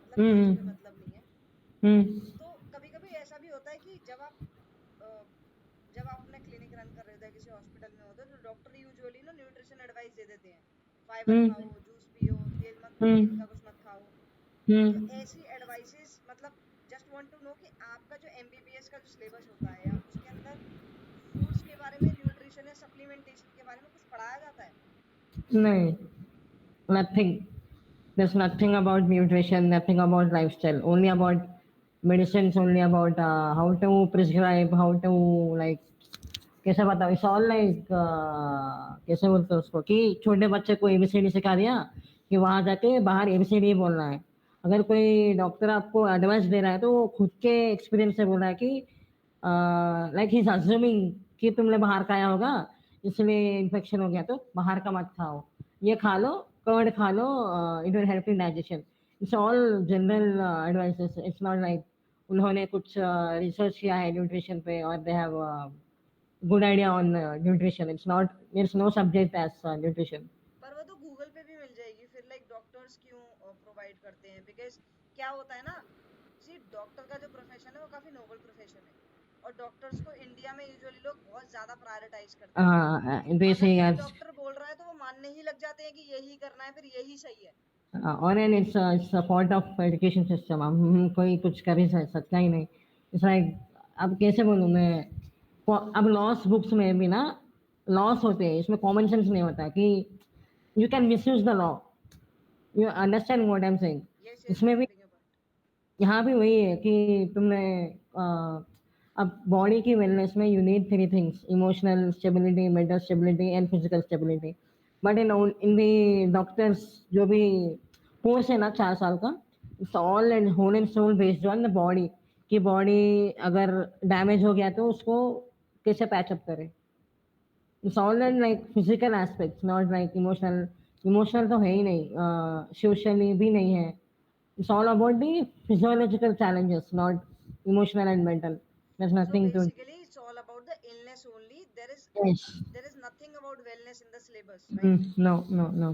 मतलब कुछ भी मतलब नहीं है। हम्म तो कभी कभी ऐसा भी होता है कि जब आप अपना क्लिनिक रन कर रहे होते हैं किसी हॉस्पिटल में होते हैं तो डॉक्टर यूजुअली ना न्यूट्रिशन एडवाइस दे देते हैं, फाइबर हम्म खाओ, जूस पियो, तेल हम्म का कुछ मत खाओ। तो हम्म ऐसी एडवाइसेस मतलब जस्ट वांट टू नो कि आपका जो एमबीबीएस का जो सिलेबस होता है या उसके अंदर फूड्स के बारे में, न्यूट्रिशन या सप्लीमेंटेशन के बारे में कुछ पढ़ाया जाता है? नहीं, nothing. There's nothing about nutrition, nothing about lifestyle, only about medicines, only about how to prescribe, how to like कैसे बताओ, इट्स ऑल लाइक कैसे बोलते हैं उसको कि छोटे बच्चे को एबीसीडी सिखा दिया कि वहां जाके बाहर एबीसीडी बोलना है। अगर कोई डॉक्टर आपको एडवाइस दे रहा है तो वो खुद के एक्सपीरियंस से बोल रहा है कि लाइक ही इज अज्यूमिंग कि तुमने बाहर खाया होगा इसलिए इन्फेक्शन हो गया तो बाहर का मत खाओ, ये खा लो, कर्ड खा लो, it will help in digestion. It's all general advices, it's not like उन्होंने कुछ रिसर्च किया है न्यूट्रिशन पे और they have good idea on nutrition. It's not, there's no subject as nutrition. पर वो तो गूगल पे भी मिल जाएगी फिर, लाइक डॉक्टर्स क्यों प्रोवाइड करते हैं? बिकॉज क्या होता है ना, सी डॉक्टर का जो प्रोफेशन है वो काफी नोबल प्रोफेशन है, और डॉक्टर्स को इंडिया में यूजुअली लोग बहुत ज्यादा प्रायोरिटाइज करते हैं। They अगर say कोई as डॉक्टर बोल रहा है तो वो मानने ही लग जाते हैं कि यही करना है, फिर यही सही है। और an it's a part of education system. हम कोई कुछ कर ही सकता ही नहीं। इट्स लाइक, अब कैसे बोलूँ मैं, अब लॉस बुक्स में भी ना लॉस होते हैं, इसमें कॉमन सेंस नहीं होता कि you can misuse the law. You understand what I am saying? Yes yes, I इसमें एम भी गेटिंग योर पॉइंट। यहाँ भी वही है कि तुमने अब बॉडी की वेलनेस में you need three things: emotional stability, mental stability and physical stability. But in the doctors जो भी कोर्स है ना 4 साल का, it's all and whole and soul based on the body. कि बॉडी अगर डैमेज हो गया तो उसको कैसे पैचअप करें। It's all and like physical aspects, not like emotional. Emotional तो है ही नहीं, सोशली भी नहीं है। It's all about the physiological challenges, not emotional and mental. There's so nothing to. Basically it's all about the illness only, Yes. There is nothing about wellness in the syllabus, right? No, no, no.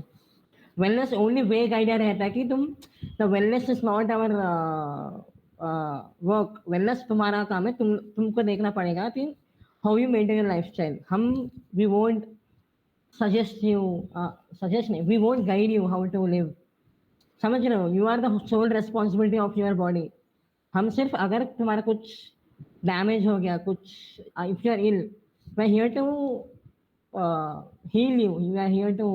Wellness only vague idea रहता है कि तुम, the wellness is not our work. Wellness तुम्हारा काम है, तुमको देखना पड़ेगा कि how you maintain your lifestyle. हम we won't suggest you, suggest नहीं, we won't guide you how to live. समझ रहे हो? You are the sole responsibility of your body. हम सिर्फ अगर तुम्हारा कुछ डैमेज हो गया, कुछ if you are ill, we are here to heal you, you are here to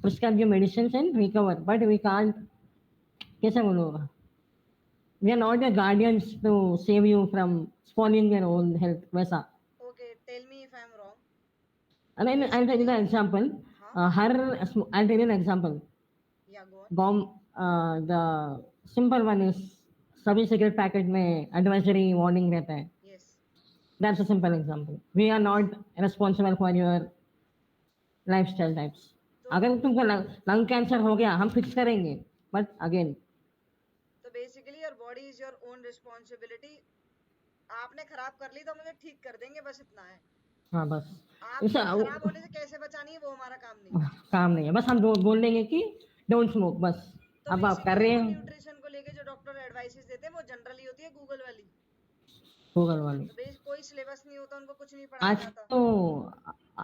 prescribe your medicines and recover, but we can't, कैसे बोलूँगा, we are not the guardians to save you from spoiling your own health वैसा। Okay, tell me if I am wrong. and then I'll tell you basically, the example, हाँ, हर I'll tell you an example। या go on. बॉम, the simple one is, सभी cigarette packet में advisory warning रहता है। Yes. That's a simple example. We are not responsible for your lifestyle types. तो अगर तुमको लंग कैंसर हो गया हम फिक्स करेंगे, बट अगेन। तो basically your body is your own responsibility. आपने खराब कर ली तो मुझे ठीक कर देंगे, बस इतना है। हाँ बस, आपको खराब होने से कैसे बचानी है वो हमारा काम नहीं है। काम नहीं है, बस हम बोल देंगे कि डोंट स्मोक बस। तो अब आप कर बेसिकली रहे वो हैं न्यूट्रिशन को लेके जो डॉक्टर एडवाइसेस देते हैं वो जनरली होती है गूगल वाली। गूगल वाले। तो कोई सिलेबस नहीं होता, उनको कुछ नहीं पढ़ाया आज जाता। तो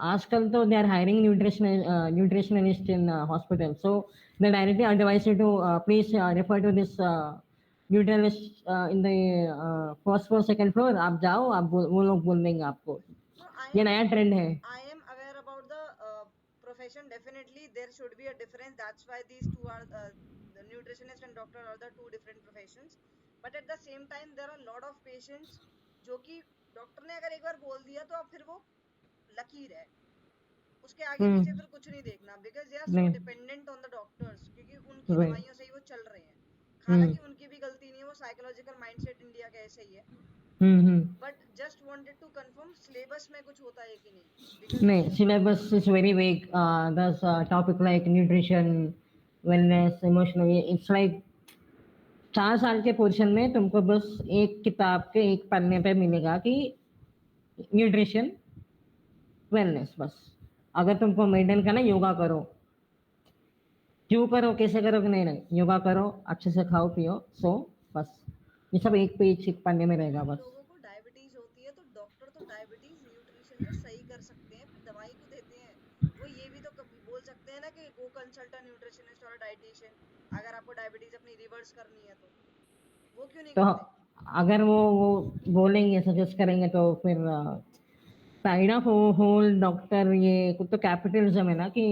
आजकल तो they are hiring nutritionist in hospital, so they directly advise you to please refer to this nutritionist in the first floor second floor. आप जाओ, आप वो लोग बोल देंगे आपको। नो, ये नया ट्रेंड है। I am aware about the profession. Definitely, there should be a difference. That's why these two are the nutritionist and doctor are the two different professions. But at the same time, there are a lot of patients जो कि doctor ने अगर एक बार बोल दिया तो अब फिर वो लकीर है, उसके आगे पीछे हम्म। फिर कुछ नहीं देखना, बिकॉज दे आर सो नहीं। डिपेंडेंट ऑन द डॉक्टर्स, क्योंकि उनकी वही। दवाइयों से ही वो चल रहे हैं। हम्म हालांकि उनकी भी गलती नहीं है, वो साइकोलॉजिकल माइंडसेट इंडिया का ऐसा ही है। Hmm. But just wanted to confirm syllabus में कुछ होता है कि नहीं, बिकॉज नहीं, syllabus is very vague. There's a topic like nutrition, wellness, emotional. It's like 4 साल के पोर्शन में तुमको बस एक किताब के एक पन्ने पे मिलेगा कि न्यूट्रिशन, वेलनेस बस। अगर तुमको मेंटेन करना, योगा करो। क्यों करो कैसे करो कि नहीं नहीं योगा करो अच्छे से खाओ पियो सो बस ये सब एक पेज एक पन्ने में रहेगा अब बस लोगों को डायबिटीज होती है तो डॉक्टर तो डायबिटीज न्यूट्रिशन से सही कर सकते हैं, फिर दवाई क्यों देते हैं? वो ये भी तो कभी बोल सकते हैं ना कि गो कंसल्ट अ न्यूट्रिशनिस्ट और डाइटिशियन, अगर आपको डायबिटीज अपनी रिवर्स करनी है तो वो क्यों नहीं तो करते? अगर वो बोलेंगे सजेस्ट करेंगे तो फिर साइड ऑफ होल डॉक्टर ये कुछ तो कैपिटलिज्म है ना कि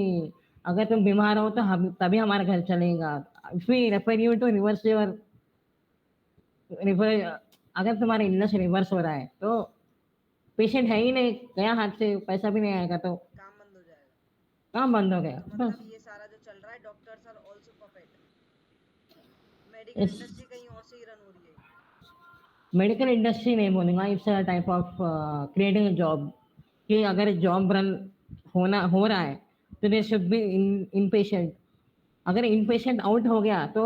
अगर तुम बीमार हो तो हम तभी हमारा घर चलेगा if we refer you to reverse your river अगर तुम्हारा इलनेस रिवर्स हो रहा है तो पेशेंट है ही नहीं गया हाथ से पैसा भी नहीं आएगा तो काम बंद हो जाएगा। काम बंद हो गया तो बस मतलब ये सारा जो चल रहा है, doctors are also puppet, medical इस इंडस्ट्री कहीं और से ही रन हो रही है। मेडिकल इंडस्ट्री नहीं बोलूंगा it's a type of creating job कि अगर जॉब रन होना हो रहा है तो there should be in patient अगर इन पेशेंट आउट हो गया तो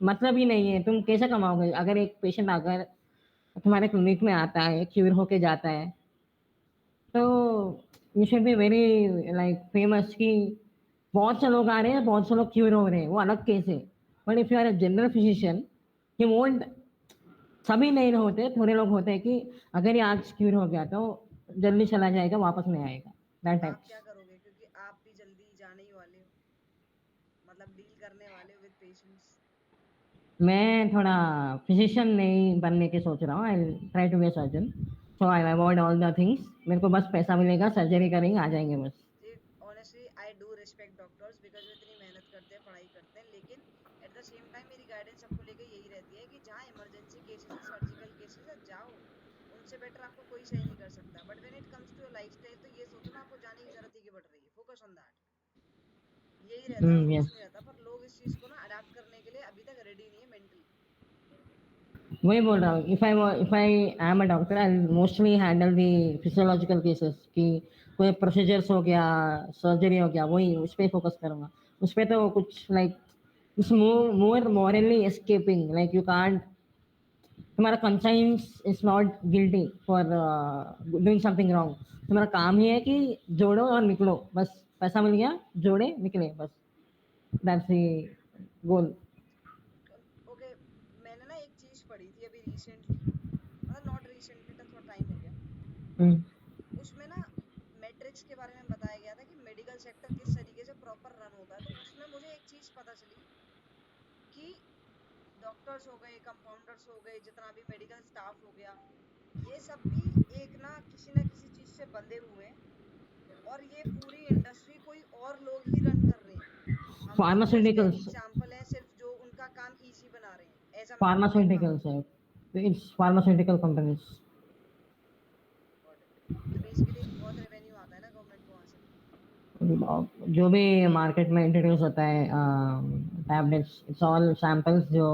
मतलब ही नहीं है तुम कैसे कमाओगे अगर एक पेशेंट अगर तुम्हारे क्लिनिक में आता है क्यूर होके जाता है तो you should be very like famous कि बहुत से लोग आ रहे हैं बहुत से लोग क्यूर हो रहे हैं वो अलग केस है but if you are a general physician he won't सभी नहीं होते थोड़े लोग होते हैं कि अगर ये आज क्यूर हो गया तो जल्दी चला जाएगा वापस नहीं आएगा तो दैट आप टाइप्स क्या करोगे, क्योंकि आप भी जल्दी जाने ही वाले हो, मतलब डील करने वाले हो विद पेशेंट्स? मैं थोड़ा फिजिशियन नहीं बनने की सोच रहा हूँ I try to be surgeon so I avoid all the things मेरे को बस पैसा मिलेगा सर्जरी करेंगे आ जाएंगे बस जी, honestly I do respect doctors because वो इतनी मेहनत करते हैं, पढ़ाई करते हैं, लेकिन एट द सेम टाइम मेरी गाइडेंस सबको लेके यही रहती है कि जहाँ इमरजेंसी केसेस है, सर्जिकल केसेस है, जाओ, उनसे बेटर आपको कोई सही नहीं कर सकता। But when it comes to lifestyle तो ये सोचो ना, आपको जाने की जरूरत ही क्यों पड़ रही है, फोकस ऑन दैट, यही रहता है और कुछ यस नहीं रहता। पर लोग इस चीज को ना अडाप्ट करने के लिए अभी तक रेडी नहीं है मेंटली। वही बोल रहा हूँ if I am a doctor I mostly handle the physiological cases कि कोई प्रोसीजर्स हो गया सर्जरी हो गया वही उस पर फोकस करूँगा उस पर तो कुछ like it's more morally escaping like you can't तुम्हारा conscience is not guilty for doing something wrong तुम्हारा काम ही है कि जोड़ो और निकलो बस पैसा मिल गया जोड़े निकले बस दैट्स द गोल ओके, मैंने ना एक चीज पढ़ी थी अभी रिसेंटली, मतलब नॉट रिसेंटली, थोड़ा टाइम हो गया। उसमें ना मैट्रिक्स के बारे में बताया गया था कि मेडिकल सेक्टर किस तरीके से प्रॉपर रन होता है। तो उसमें मुझे एक चीज पता चली कि डॉक्टर्स हो गए, कंपाउंडर्स हो गए, जितना भी मेडिकल स्टाफ हो गया, ये सब भी एक ना किसी चीज से बंधे हुए हैं, और ये पूरी इंडस्ट्री कोई और लोग ही रन कर रहे हैं। हम लोग जस्ट एक फार्मास्यूटिकल्स एग्जाम्पल है सिर्फ, जो उनका काम इजी बना रहे हैं, ऐसा मैं बोलूंगा। फार्मास्यूटिकल्स है इट्स फार्मास्यूटिकल कंपनीज तो बेसिकली बहुत रेवेन्यू आता है ना गवर्नमेंट को वहां से भी। जो भी मार्केट में इंट्रोड्यूस होता है टैबलेट्स इट्स ऑल सैंपल्स जो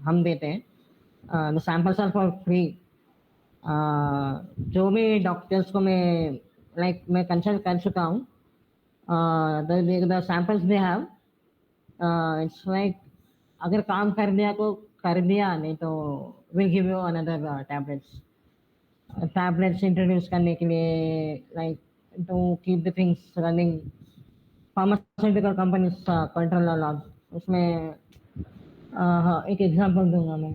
हम देते हैं the samples are for free जो भी डॉक्टर्स को मैं लाइक मैं कंसल्ट कर चुका हूँ the samples they have it's like अगर काम कर दिया तो कर दिया नहीं तो will give you another tablets introduce करने के लिए like to keep the things running pharmaceutical companies control laws उसमें हाँ एक एग्जांपल दूंगा मैं